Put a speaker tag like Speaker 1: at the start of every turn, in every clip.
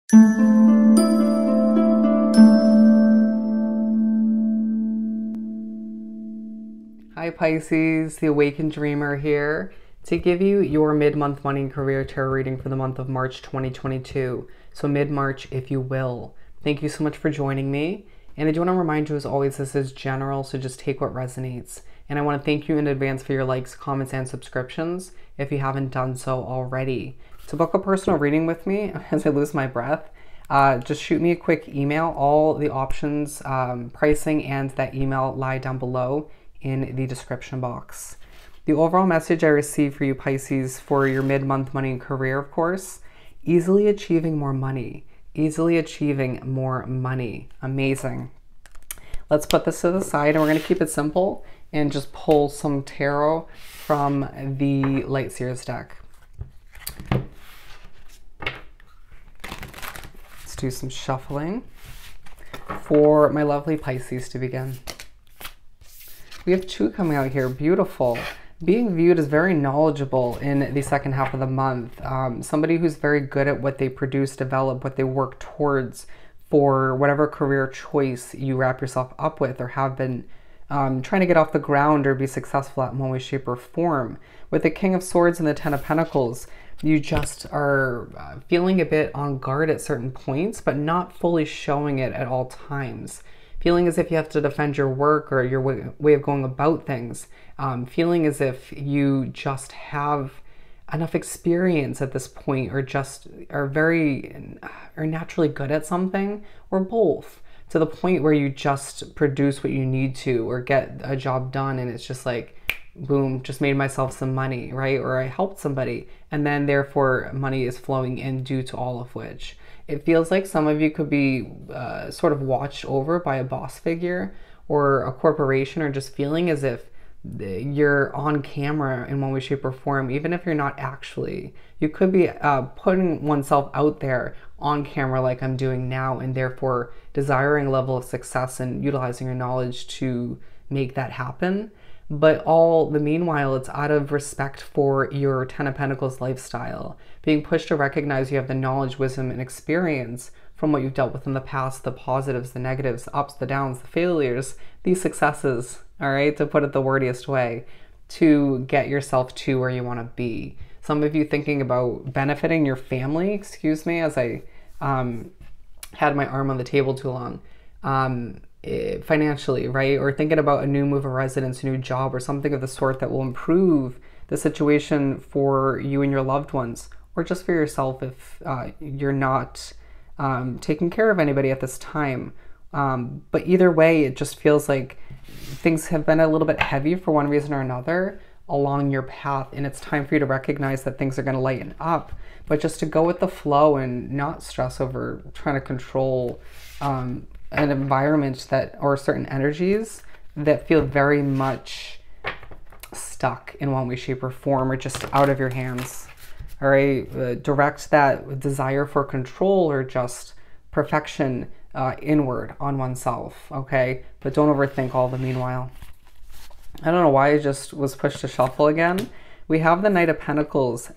Speaker 1: Hi Pisces, the Awakened Dreamer here to give you your mid-month money and career tarot reading for the month of March 2022. So mid-March, if you will. Thank you so much for joining me. And I do want to remind you, as always, this is general, so just take what resonates. And I want to thank you in advance for your likes, comments, and subscriptions if you haven't done so already. To book a personal reading with me, as I lose my breath, just shoot me a quick email. All the options, pricing, and that email lie down below in the description box. The overall message I receive for you Pisces for your mid-month money and career, of course, easily achieving more money. Easily achieving more money. Amazing. Let's put this to the side and we're going to keep it simple and just pull some tarot from the Light Seers deck. Let's do some shuffling for my lovely Pisces to begin. We have two coming out here. Beautiful. Being viewed as very knowledgeable in the second half of the month. Somebody who's very good at what they produce, develop, what they work towards for whatever career choice you wrap yourself up with or have been trying to get off the ground or be successful at in one way, shape, or form. With the King of Swords and the Ten of Pentacles, you just are feeling a bit on guard at certain points, but not fully showing it at all times. Feeling as if you have to defend your work or your way of going about things. Feeling as if you just have enough experience at this point or just are naturally good at something, or both, to the point where you just produce what you need to or get a job done and it's just like, boom, just made myself some money, right? Or I helped somebody and then therefore money is flowing in due to all of which. It feels like some of you could be sort of watched over by a boss figure or a corporation, or just feeling as if you're on camera in one way, shape, or form, even if you're not actually. You could be putting oneself out there on camera like I'm doing now, and therefore desiring a level of success and utilizing your knowledge to make that happen. But all the meanwhile, it's out of respect for your Ten of Pentacles lifestyle, being pushed to recognize you have the knowledge, wisdom, and experience from what you've dealt with in the past, the positives, the negatives, the ups, the downs, the failures, these successes, all right, to put it the wordiest way, to get yourself to where you want to be. Some of you thinking about benefiting your family, excuse me, as I had my arm on the table too long, financially, right? Or thinking about a new move of residence, a new job, or something of the sort that will improve the situation for you and your loved ones, or just for yourself if you're not taking care of anybody at this time. But either way, it just feels like things have been a little bit heavy for one reason or another along your path, and it's time for you to recognize that things are going to lighten up, but just to go with the flow and not stress over trying to control an environment that, or certain energies that feel very much stuck in one way, shape, or form, or just out of your hands. All right, direct that desire for control or just perfection inward on oneself, okay? But don't overthink all the meanwhile. I don't know why I just was pushed to shuffle again. We have the Knight of Pentacles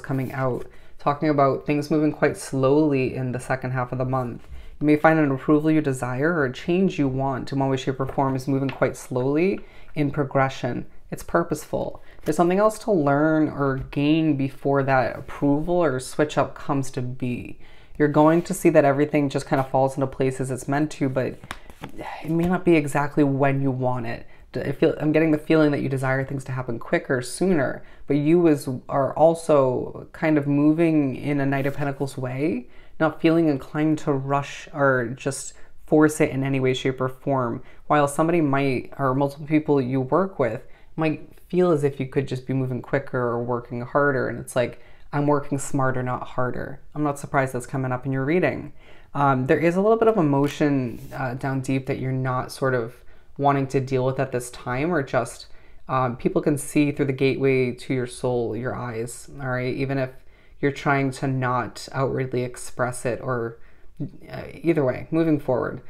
Speaker 1: coming out, talking about things moving quite slowly in the second half of the month. You may find an approval you desire or a change you want in one way, shape, or form is moving quite slowly in progression. It's purposeful. There's something else to learn or gain before that approval or switch up comes to be. You're going to see that everything just kind of falls into place as it's meant to, but it may not be exactly when you want it. I'm getting the feeling that you desire things to happen quicker, sooner, but you are also kind of moving in a Knight of Pentacles way, not feeling inclined to rush or just force it in any way, shape, or form, while somebody might, or multiple people you work with, might feel as if you could just be moving quicker or working harder, and it's like, I'm working smarter, not harder. I'm not surprised that's coming up in your reading. There is a little bit of emotion down deep that you're not sort of wanting to deal with at this time, or just people can see through the gateway to your soul, your eyes, all right? Even if you're trying to not outwardly express it, or either way, moving forward.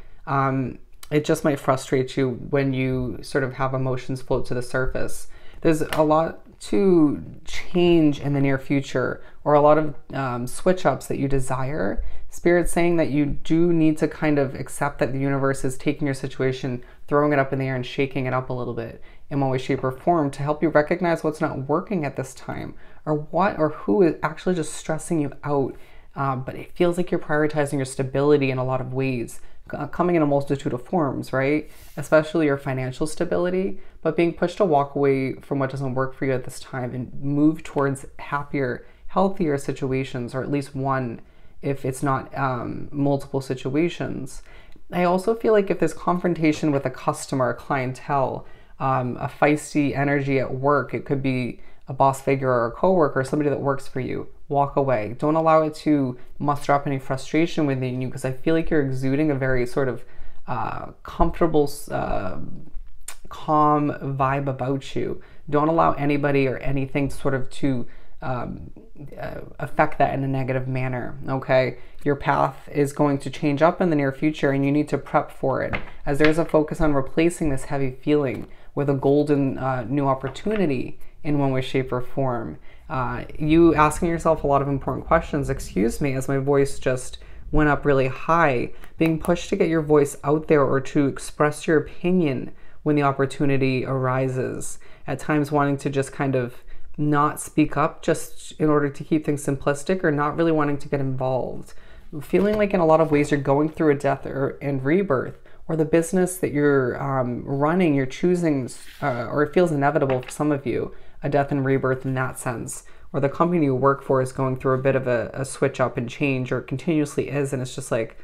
Speaker 1: It just might frustrate you when you sort of have emotions float to the surface. There's a lot to change in the near future, or a lot of switch ups that you desire. Spirit's saying that you do need to kind of accept that the universe is taking your situation, throwing it up in the air and shaking it up a little bit in one way, shape, or form to help you recognize what's not working at this time, or what or who is actually just stressing you out. But it feels like you're prioritizing your stability in a lot of ways, coming in a multitude of forms, right? Especially your financial stability, but being pushed to walk away from what doesn't work for you at this time and move towards happier, healthier situations, or at least one if it's not multiple situations. I also feel like if there's confrontation with a customer, a clientele, a feisty energy at work, it could be a boss figure or a coworker, somebody that works for you, walk away. Don't allow it to muster up any frustration within you, because I feel like you're exuding a very sort of comfortable, calm vibe about you. Don't allow anybody or anything sort of to affect that in a negative manner, okay? Your path is going to change up in the near future, and you need to prep for it, as there's a focus on replacing this heavy feeling with a golden new opportunity in one way, shape, or form. You asking yourself a lot of important questions, excuse me, as my voice just went up really high, being pushed to get your voice out there or to express your opinion when the opportunity arises. At times wanting to just kind of not speak up just in order to keep things simplistic, or not really wanting to get involved. Feeling like in a lot of ways you're going through a death and rebirth, or the business that you're running, you're choosing, or it feels inevitable for some of you, a death and rebirth in that sense, or the company you work for is going through a bit of a switch up and change, or continuously is, and it's just like,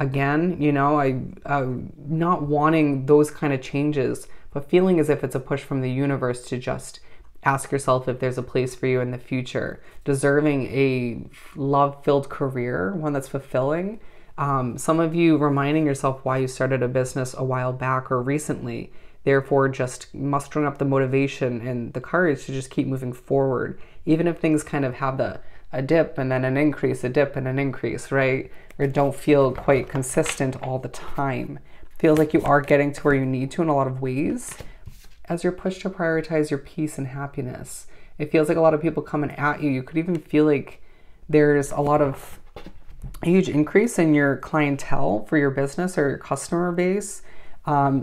Speaker 1: again, you know, I'm not wanting those kind of changes, but feeling as if it's a push from the universe to just ask yourself if there's a place for you in the future, deserving a love-filled career, one that's fulfilling. Some of you reminding yourself why you started a business a while back or recently, therefore just mustering up the motivation and the courage to just keep moving forward, even if things kind of have a dip and then an increase, a dip and an increase, right? Or don't feel quite consistent all the time. Feels like you are getting to where you need to in a lot of ways, as you're pushed to prioritize your peace and happiness. It feels like a lot of people coming at you. You could even feel like there's a lot of huge increase in your clientele for your business or your customer base,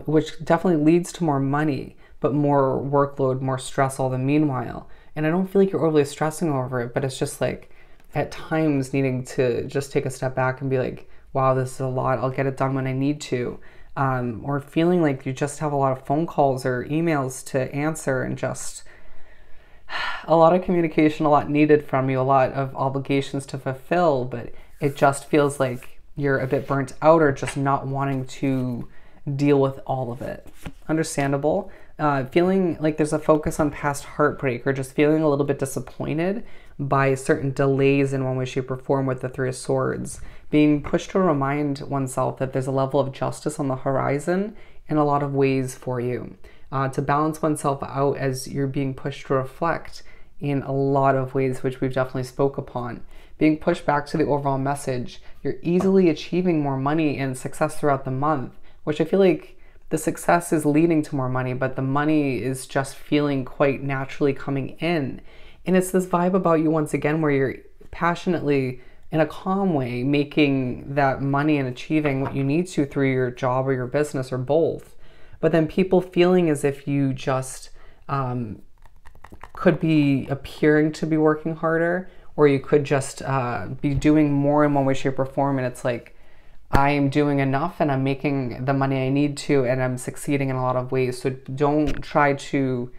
Speaker 1: which definitely leads to more money, but more workload, more stress all the meanwhile. And I don't feel like you're overly stressing over it, but it's just like at times needing to just take a step back and be like, wow, this is a lot. I'll get it done when I need to. Or feeling like you just have a lot of phone calls or emails to answer, and just a lot of communication, a lot needed from you, a lot of obligations to fulfill, but it just feels like you're a bit burnt out, or just not wanting to deal with all of it. Understandable. Feeling like there's a focus on past heartbreak, or just feeling a little bit disappointed by certain delays in one way, shape, or form with the Three of Swords. Being pushed to remind oneself that there's a level of justice on the horizon in a lot of ways for you. To balance oneself out as you're being pushed to reflect in a lot of ways, which we've definitely spoke upon. Being pushed back to the overall message. You're easily achieving more money and success throughout the month, which I feel like the success is leading to more money, but the money is just feeling quite naturally coming in. And it's this vibe about you once again where you're passionately, in a calm way, making that money and achieving what you need to through your job or your business or both. But then people feeling as if you just could be appearing to be working harder, or you could just be doing more in one way, shape, or form. And it's like, I am doing enough and I'm making the money I need to, and I'm succeeding in a lot of ways. So don't try to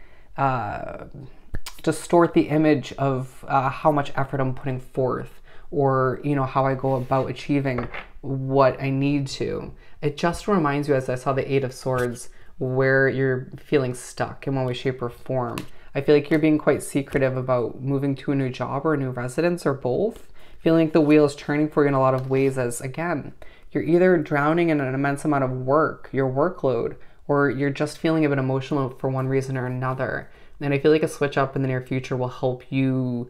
Speaker 1: distort the image of how much effort I'm putting forth, or you know, how I go about achieving what I need to. It just reminds you, as I saw the Eight of Swords, where you're feeling stuck in one way, shape, or form. I feel like you're being quite secretive about moving to a new job or a new residence, or both. Feeling like the wheel is turning for you in a lot of ways, as again, you're either drowning in an immense amount of work, your workload, or you're just feeling a bit emotional for one reason or another. And I feel like a switch up in the near future will help you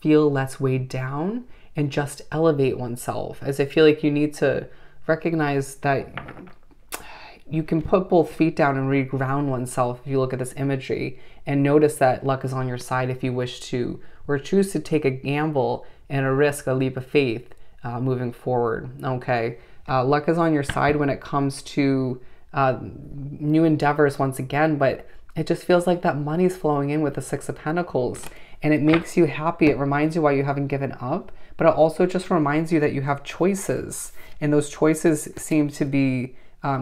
Speaker 1: feel less weighed down and just elevate oneself, as I feel like you need to recognize that you can put both feet down and reground oneself if you look at this imagery, and notice that luck is on your side if you wish to, or choose to take a gamble and a risk, a leap of faith moving forward. Okay, luck is on your side when it comes to new endeavors once again, but it just feels like that money's flowing in with the Six of Pentacles, and it makes you happy. It reminds you why you haven't given up, but it also just reminds you that you have choices, and those choices seem to be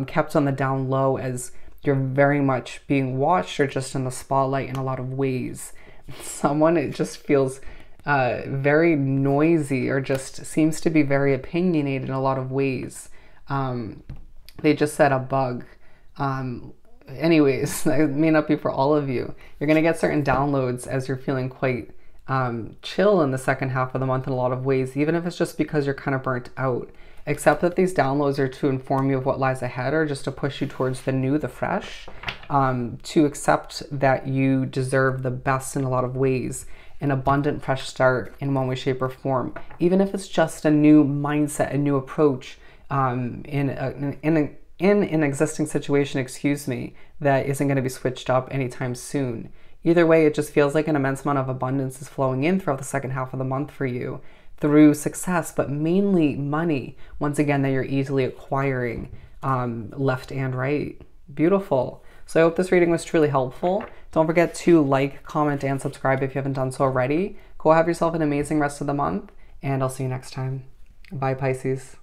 Speaker 1: kept on the down low as you're very much being watched or just in the spotlight in a lot of ways. Someone, it just feels very noisy, or just seems to be very opinionated in a lot of ways. They just said a bug. Anyways, it may not be for all of you. You're going to get certain downloads as you're feeling quite chill in the second half of the month in a lot of ways, even if it's just because you're kind of burnt out. Accept that these downloads are to inform you of what lies ahead, or just to push you towards the new, the fresh, to accept that you deserve the best in a lot of ways, an abundant fresh start in one way, shape, or form, even if it's just a new mindset, a new approach in an existing situation, excuse me, that isn't going to be switched up anytime soon. Either way, it just feels like an immense amount of abundance is flowing in throughout the second half of the month for you, through success, but mainly money, once again, that you're easily acquiring left and right. Beautiful. So I hope this reading was truly helpful. Don't forget to like, comment, and subscribe if you haven't done so already. Go have yourself an amazing rest of the month, and I'll see you next time. Bye, Pisces.